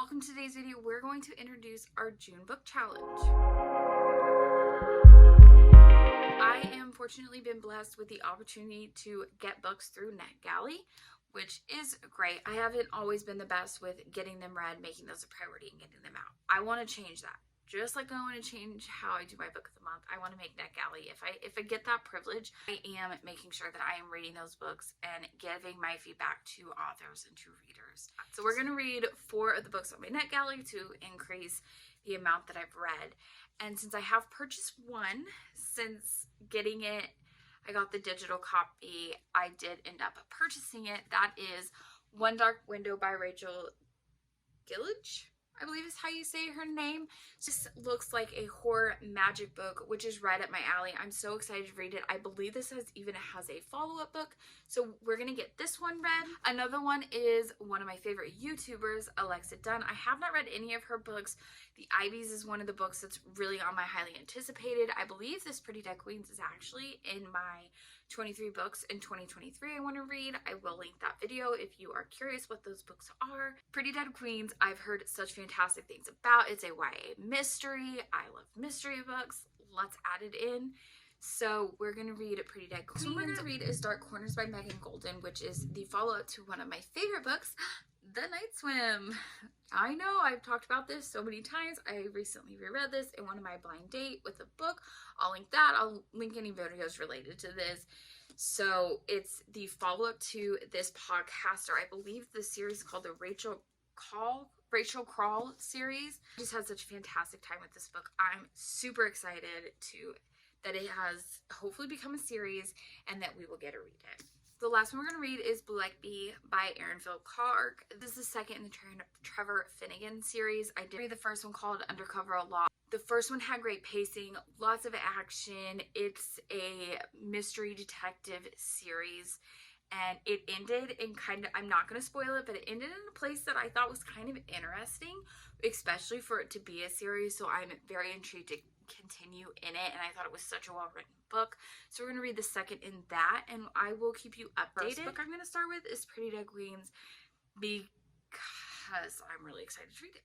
Welcome to today's video. We're going to introduce our June book challenge. I am fortunately been blessed with the opportunity to get books through NetGalley, which is great. I haven't always been the best with getting them read, making those a priority, and getting them out. I want to change that. Just like I want to change how I do my book of the month, I want to make NetGalley. If I get that privilege, I am making sure that I am reading those books and giving my feedback to authors and to readers. So we're going to read 4 of the books on my NetGalley to increase the amount that I've read. And since I have purchased one, since getting it, I got the digital copy, I did end up purchasing it. That is One Dark Window by Rachel Gillage, I believe is how you say her name. Just looks like a horror magic book, which is right up my alley. I'm so excited to read it. I believe this even has a follow-up book, so we're gonna get this one read. Another one is one of my favorite YouTubers, Alexa Dunn. I have not read any of her books. The Ivies is one of the books that's really on my highly anticipated. I believe this Pretty Dead Queens is actually in my 23 books in 2023 I want to read. I will link that video if you are curious what those books are. Pretty Dead Queens, I've heard such fantastic things about. It's a YA mystery. I love mystery books. Let's add it in. So we're going to read Pretty Dead Queens. So what we're going to read is Dark Corners by Megan Golden, which is the follow-up to one of my favorite books, The Night Swim. I know I've talked about this so many times. I recently reread this in one of my blind date with a book. I'll link that. I'll link any videos related to this. So it's the follow-up to this podcaster. I believe the series is called the Rachel Crawl series. I just had such a fantastic time with this book. I'm super excited that it has hopefully become a series and that we will get to read it. The last one we're going to read is Black Bee by Erin Phil Clark. This is the second in the Trevor Finnegan series. I did read the first one called Undercover Law. The first one had great pacing, lots of action. It's a mystery detective series. And it ended in I'm not going to spoil it, but it ended in a place that I thought was kind of interesting, especially for it to be a series. So I'm very intrigued to continue in it, and I thought it was such a well-written book. So we're going to read the second in that, and I will keep you updated. The book I'm going to start with is Pretty Dead Queens because I'm really excited to read it.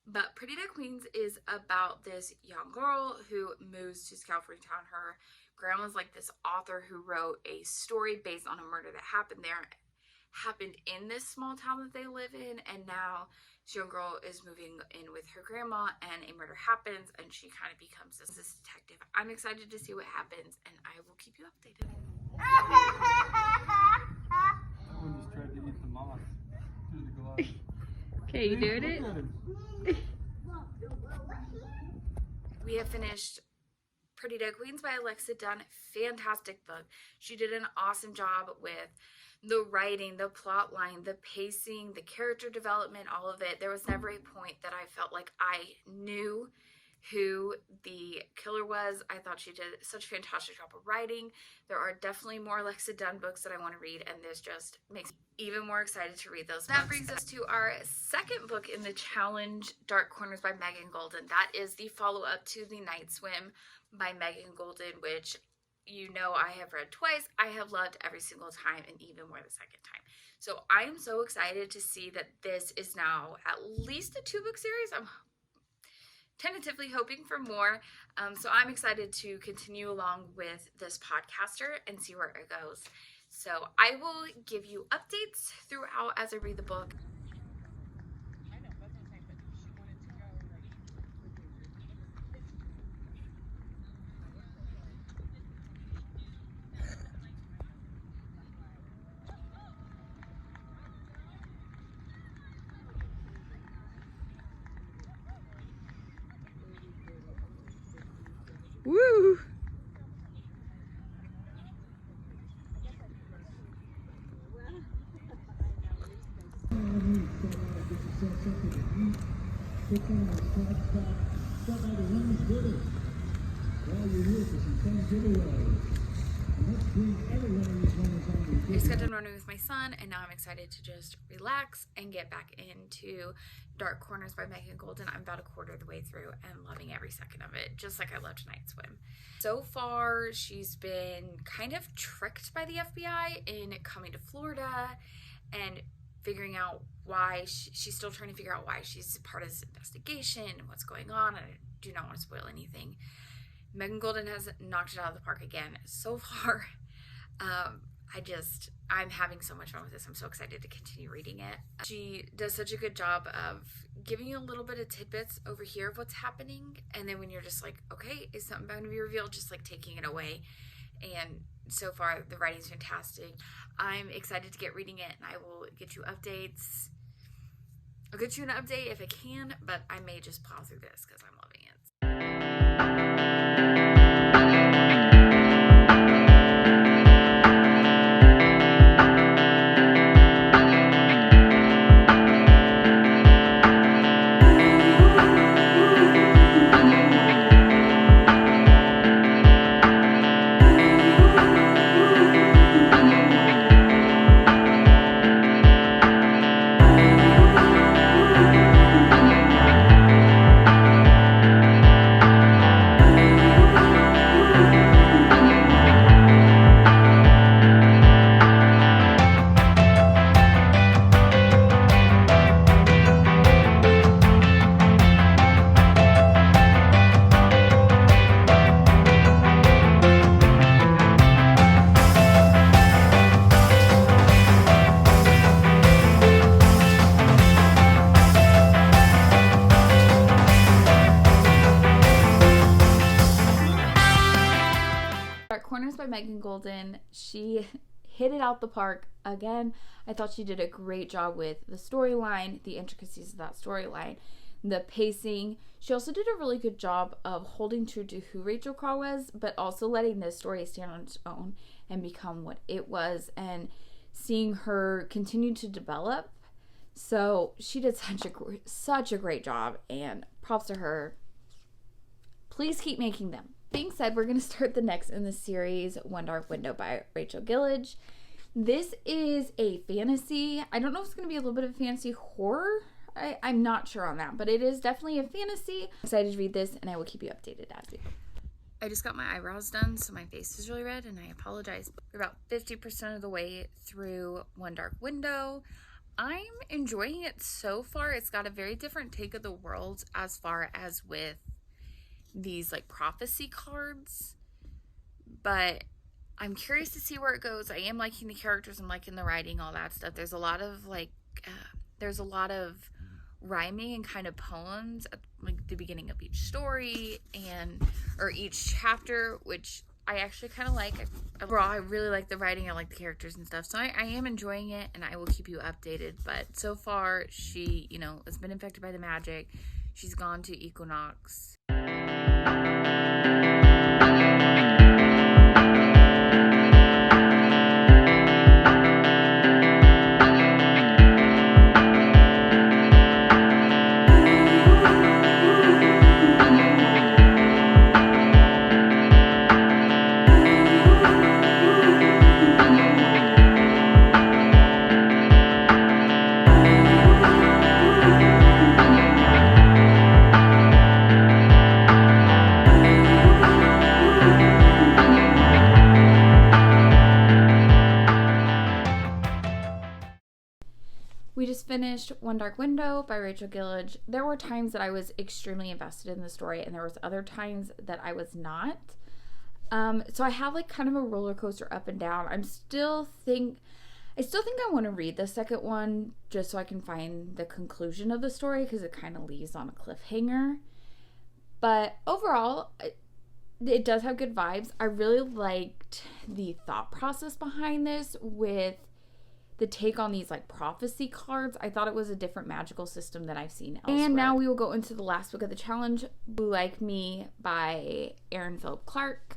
But Pretty Dead Queens is about this young girl who moves to California town. Her grandma's like this author who wrote a story based on a murder that happened in this small town that they live in, and now this young girl is moving in with her grandma and a murder happens and she kind of becomes this detective. I'm excited to see what happens and I will keep you updated. Someone just tried to eat the moth through the glass. Okay, you doing it? We have finished Pretty Dead Queens by Alexa Dunn. Fantastic book. She did an awesome job with the writing, the plot line, the pacing, the character development, all of it. There was never a point that I felt like I knew who the killer was. I thought she did such a fantastic job of writing. There are definitely more Alexa Dunn books that I want to read, and this just makes me even more excited to read those books. That brings us to our second book in the challenge, Dark Corners by Megan Golden. That is the follow-up to The Night Swim by Megan Golden, which you know I have read twice. I have loved every single time, and even more the second time. So I am so excited to see that this is now at least a 2-book series. I'm tentatively hoping for more. So I'm excited to continue along with this podcaster and see where it goes. So I will give you updates throughout as I read the book. Woo! I just got done running with my son, and now I'm excited to just relax and get back into Dark Corners by Megan Golden. I'm about a quarter of the way through and loving every second of it, just like I loved Night Swim. So far, she's been kind of tricked by the FBI in coming to Florida and figuring out why she's still trying to figure out why she's part of this investigation and what's going on. And I do not want to spoil anything. Megan Golden has knocked it out of the park again so far. I'm having so much fun with this. I'm so excited to continue reading it. She does such a good job of giving you a little bit of tidbits over here of what's happening, and then when you're just like, okay, is something going to be revealed, just like taking it away. And so far the writing's fantastic. I'm excited to get reading it, and I will get you updates. I'll get you an update if I can, but I may just plow through this because I'm loving it. Corners by Megan Golden. She hit it out the park again. I thought she did a great job with the storyline, the intricacies of that storyline, the pacing. She also did a really good job of holding true to who Rachel Crowe was, but also letting this story stand on its own and become what it was, and seeing her continue to develop. So she did such a great job, and props to her. Please keep making them. Being said, we're going to start the next in the series, One Dark Window by Rachel Gillage. This is a fantasy. I don't know if it's going to be a little bit of fantasy horror. I'm not sure on that, but it is definitely a fantasy. I'm excited to read this, and I will keep you updated as we go. I just got my eyebrows done, so my face is really red, and I apologize. We're about 50% of the way through One Dark Window. I'm enjoying it so far. It's got a very different take of the world as far as with these like prophecy cards, but I'm curious to see where it goes. I am liking the characters, I'm liking the writing, all that stuff. There's a lot of rhyming and kind of poems at like the beginning of each story or each chapter, which I actually kind of like. Overall, I really like the writing. I like the characters and stuff, so I am enjoying it, and I will keep you updated. But so far, she has been infected by the magic. She's gone to Equinox. We just finished One Dark Window by Rachel Gillage. There were times that I was extremely invested in the story, and there was other times that I was not. So I have like kind of a roller coaster up and down. I still think I want to read the second one just so I can find the conclusion of the story, because it kind of leaves on a cliffhanger. But overall, it does have good vibes. I really liked the thought process behind this with the take on these like prophecy cards. I thought it was a different magical system than I've seen elsewhere. And now we will go into the last book of the challenge, Blue Like Me by Aaron Philip Clarke.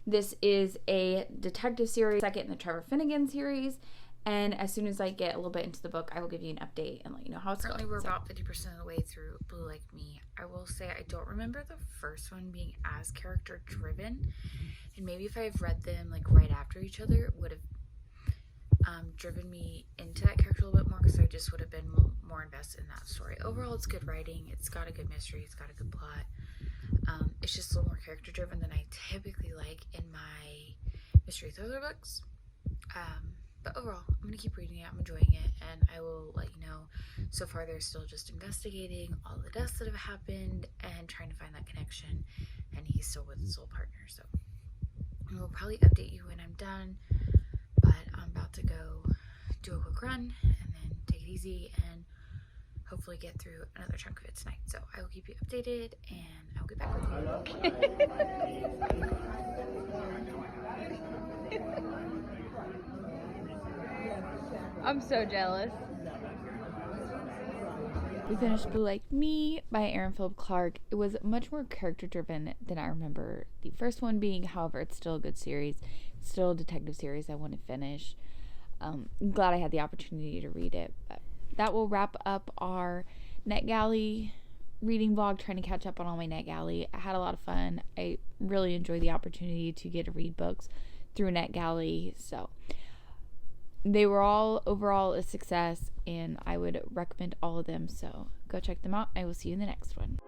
This is a detective series, second in the Trevor Finnegan series. And as soon as I get a little bit into the book, I will give you an update and let you know how it's going. Currently, we're about 50% of the way through Blue Like Me. I will say I don't remember the first one being as character driven. And maybe if I have read them like right after each other, it would have driven me into that character a little bit more, because I just would have been more invested in that story. Overall, it's good writing. It's got a good mystery. It's got a good plot. It's just a little more character driven than I typically like in my mystery thriller books. But overall, I'm going to keep reading it. I'm enjoying it, and I will let you know. So far, they're still just investigating all the deaths that have happened and trying to find that connection, and he's still with his soul partner. So I will probably update you when I'm done, but I'm about to go do a quick run and then take it easy and hopefully get through another chunk of it tonight. So I will keep you updated, and I'll get back with you. I'm so jealous. We finished Blue Like Me by Aaron Philip Clarke. It was much more character driven than I remember the first one being. However, it's still a good series. It's still a detective series I want to finish. I'm glad I had the opportunity to read it. But that will wrap up our NetGalley reading vlog, trying to catch up on all my NetGalley. I had a lot of fun. I really enjoyed the opportunity to get to read books through NetGalley. So they were all overall a success, and I would recommend all of them. So go check them out. I will see you in the next one.